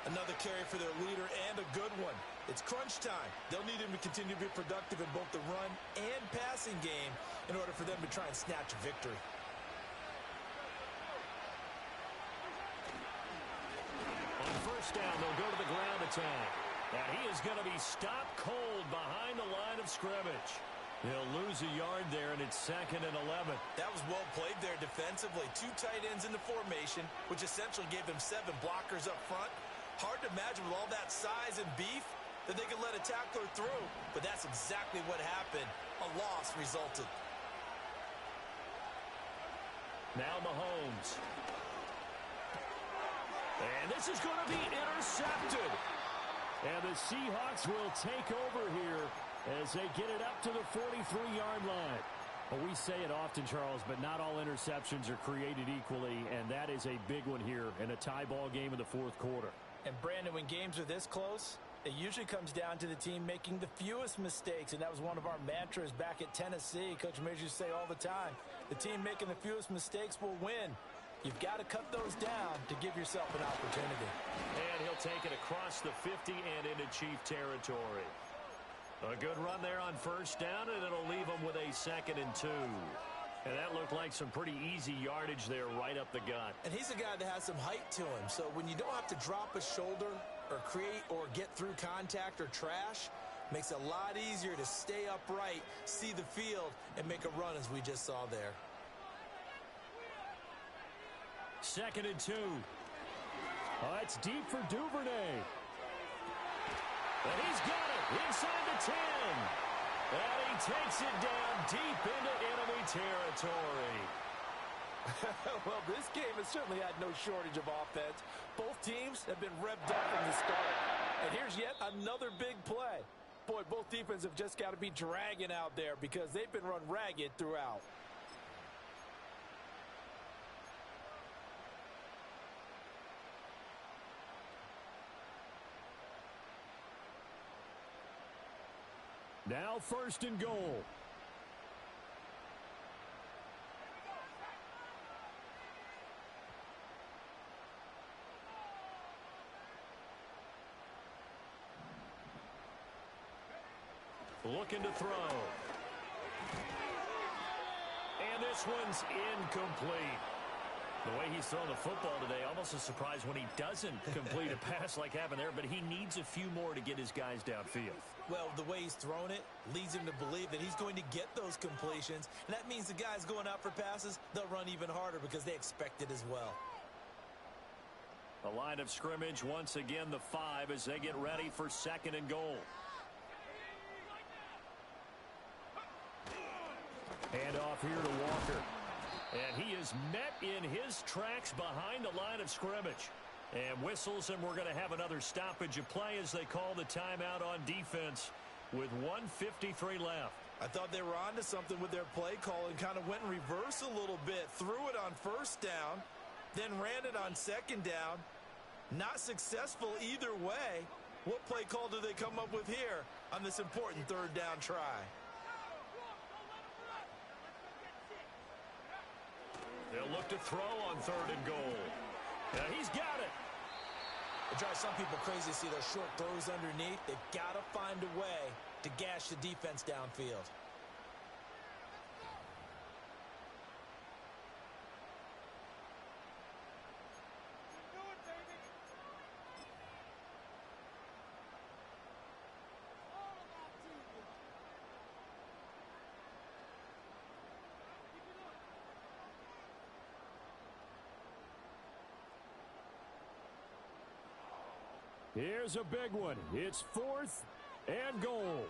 Another carry for their leader and a good one. It's crunch time. They'll need him to continue to be productive in both the run and passing game in order for them to try and snatch a victory. On 1st down, they'll go to the ground attack. And he is going to be stopped cold behind the line of scrimmage. They'll lose a yard there, and it's 2nd and 11. That was well played there defensively. 2 tight ends in the formation, which essentially gave them 7 blockers up front. Hard to imagine with all that size and beef that they could let a tackler through, but that's exactly what happened. A loss resulted. Now Mahomes. And this is going to be intercepted. And the Seahawks will take over here as they get it up to the 43-yard line. Well, we say it often, Charles, but not all interceptions are created equally, and that is a big one here in a tie ball game in the 4th quarter. And, Brandon, when games are this close, it usually comes down to the team making the fewest mistakes, and that was one of our mantras back at Tennessee. Coach Mears used to say all the time, the team making the fewest mistakes will win. You've got to cut those down to give yourself an opportunity. And he'll take it across the 50 and into Chief territory. A good run there on 1st down, and it'll leave them with a 2nd and 2. And that looked like some pretty easy yardage there right up the gut. And he's a guy that has some height to him. So when you don't have to drop a shoulder or create or get through contact or trash, Makes it a lot easier to stay upright, see the field, and make a run as we just saw there. 2nd and 2. It's deep for Duvernay. And he's got it inside the 10. And he takes it down deep into enemy territory. Well, this game has certainly had no shortage of offense. Both teams have been revved up from the start. And here's yet another big play. Boy, both defenses have just got to be dragging out there because they've been run ragged throughout. Now 1st and goal. Looking to throw. And this one's incomplete. The way he's throwing the football today, almost a surprise when he doesn't complete a pass like happened there, but he needs a few more to get his guys downfield. Well, the way he's thrown it leads him to believe that he's going to get those completions, and that means the guys going out for passes, they'll run even harder because they expect it as well. The line of scrimmage, once again, the 5 as they get ready for 2nd and goal. Hand off here to Walker. And he is met in his tracks behind the line of scrimmage. And whistles, and we're going to have another stoppage of play as they call the timeout on defense with 1:53 left. I thought they were onto something with their play call and kind of went in reverse a little bit. Threw it on 1st down, then ran it on 2nd down. Not successful either way. What play call do they come up with here on this important 3rd down try? They'll look to throw on 3rd and goal. Yeah, he's got it. It drives some people crazy to see those short throws underneath. They've got to find a way to gash the defense downfield. Here's a big one. It's 4th and goal.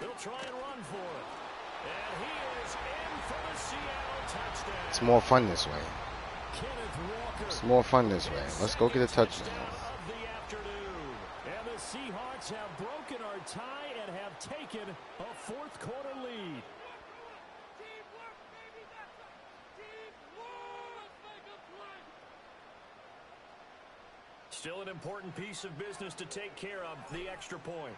They'll try and run for it. And he is in for the Seattle touchdown. It's more fun this way. It's more fun this way. Let's go get a touchdown. Of the afternoon. And the Seahawks have broken our tie and have taken a 4th quarter lead. Still an important piece of business to take care of, the extra point.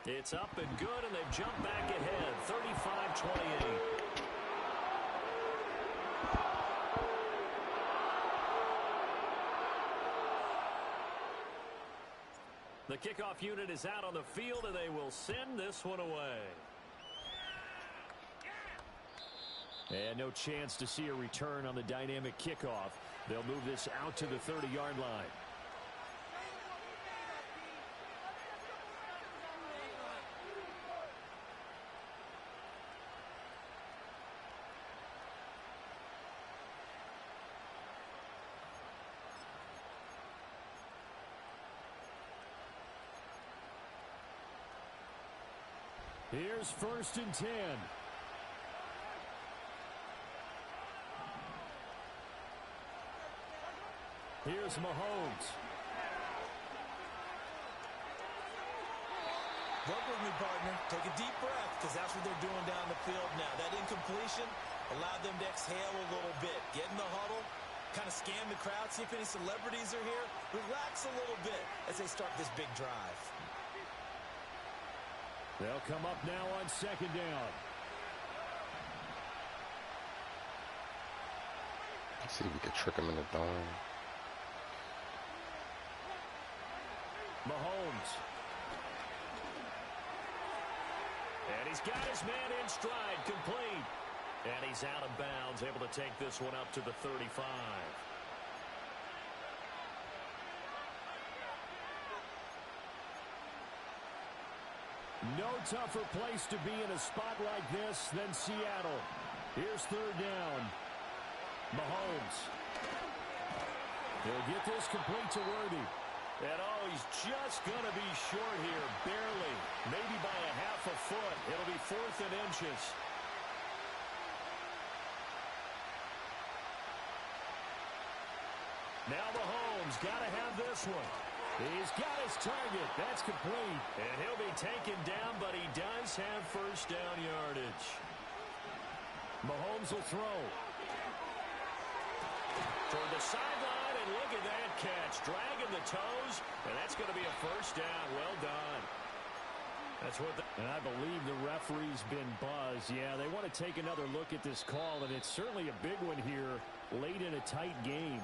It's up and good, and they've jumped back ahead, 35-28. The kickoff unit is out on the field, and they will send this one away. And no chance to see a return on the dynamic kickoff. They'll move this out to the 30-yard line. Here's 1st and 10. Here's Mahomes. Work with me, partner. Take a deep breath, because that's what they're doing down the field now. That incompletion allowed them to exhale a little bit. Get in the huddle, kind of scan the crowd, see if any celebrities are here. Relax a little bit as they start this big drive. They'll come up now on 2nd down. Let's see if we can trick him in the dome. Mahomes. And he's got his man in stride, complete. And he's out of bounds, able to take this one up to the 35. No tougher place to be in a spot like this than Seattle. Here's third down. Mahomes. He'll get this complete to Worthy. And he's just going to be short here, barely. Maybe by a half a foot. It'll be 4th and inches. Now Mahomes got to have this one. He's got his target. That's complete. And he'll be taken down, but he does have first down yardage. Mahomes will throw. Toward the sideline, and look at that catch. Dragging the toes, and that's going to be a first down. Well done. That's what and I believe the referee's been buzzed. Yeah, they want to take another look at this call, and it's certainly a big one here late in a tight game.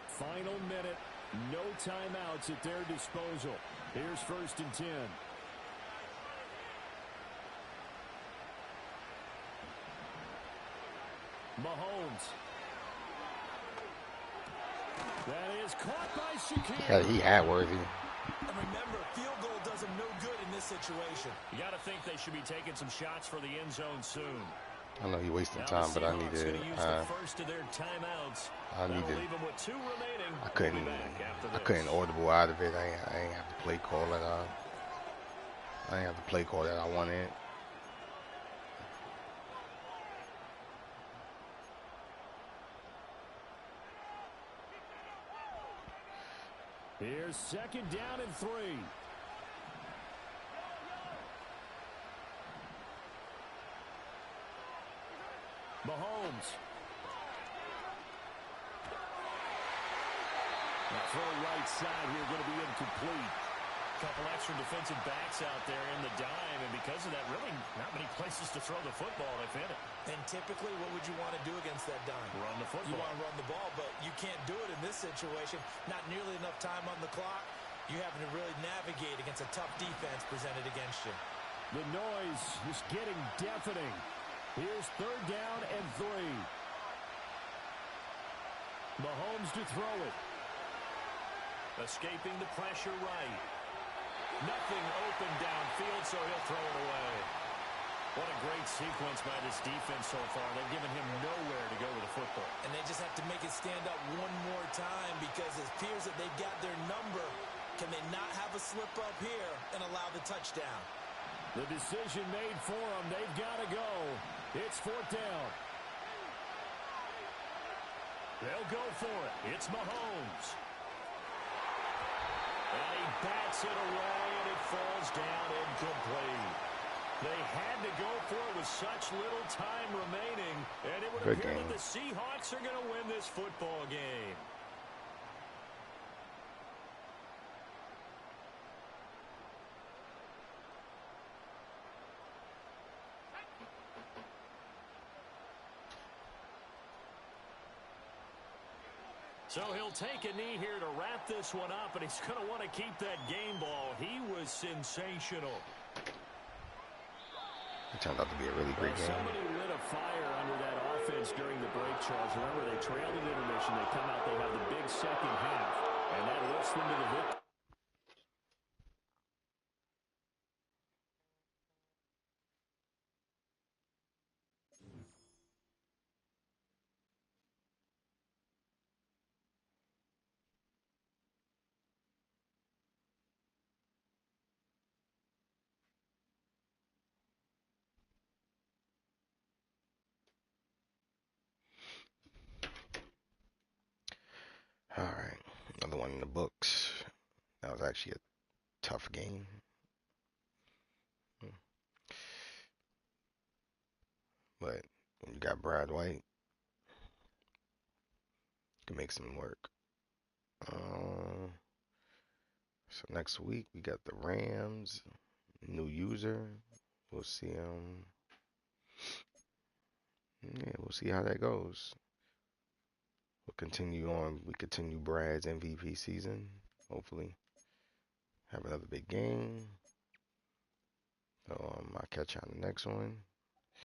Final minute, no timeouts at their disposal. Here's 1st and 10. Mahomes. That is caught by Shakir. Yeah, he had Worthy. And remember, field goal does him no good in this situation. You got to think they should be taking some shots for the end zone soon. I know he wasted time, but I needed. First of their timeouts. I needed. Leave them with 2 remaining. I couldn't audible out of it. I ain't have the play call that I wanted. Here's 2nd down and 3. Mahomes. The throw right side here going to be incomplete. Couple extra defensive backs out there in the dime, and because of that, really not many places to throw the football if in it. And typically, what would you want to do against that dime? Run the football. You want to run the ball, but you can't do it in this situation. Not nearly enough time on the clock. You having to really navigate against a tough defense presented against you. The noise is getting deafening. Here's 3rd down and 3. Mahomes to throw it. Escaping the pressure right. Nothing open downfield, so he'll throw it away. What a great sequence by this defense so far. They've given him nowhere to go with the football. And they just have to make it stand up one more time because it appears that they've got their number. Can they not have a slip up here and allow the touchdown? The decision made for them. They've got to go. It's 4th down. They'll go for it. It's Mahomes. And he bats it away, and it falls down incomplete. They had to go for it with such little time remaining, and it would appear that the Seahawks are going to win this football game. So he'll take a knee here to wrap this one up, and he's going to want to keep that game ball. He was sensational. It turned out to be a really great game. Somebody lit a fire under that offense during the break, Charles. Remember, they trailed in intermission. They come out, they have the big second half, and that lifts them to the victory. All right, another one in the books. That was actually a tough game. But when you got Brad White, you can make something work. So next week we got the Rams, new user. We'll see yeah, we'll see how that goes. We'll continue on. We continue Brad's MVP season. Hopefully, have another big game. So I'll catch you on the next one.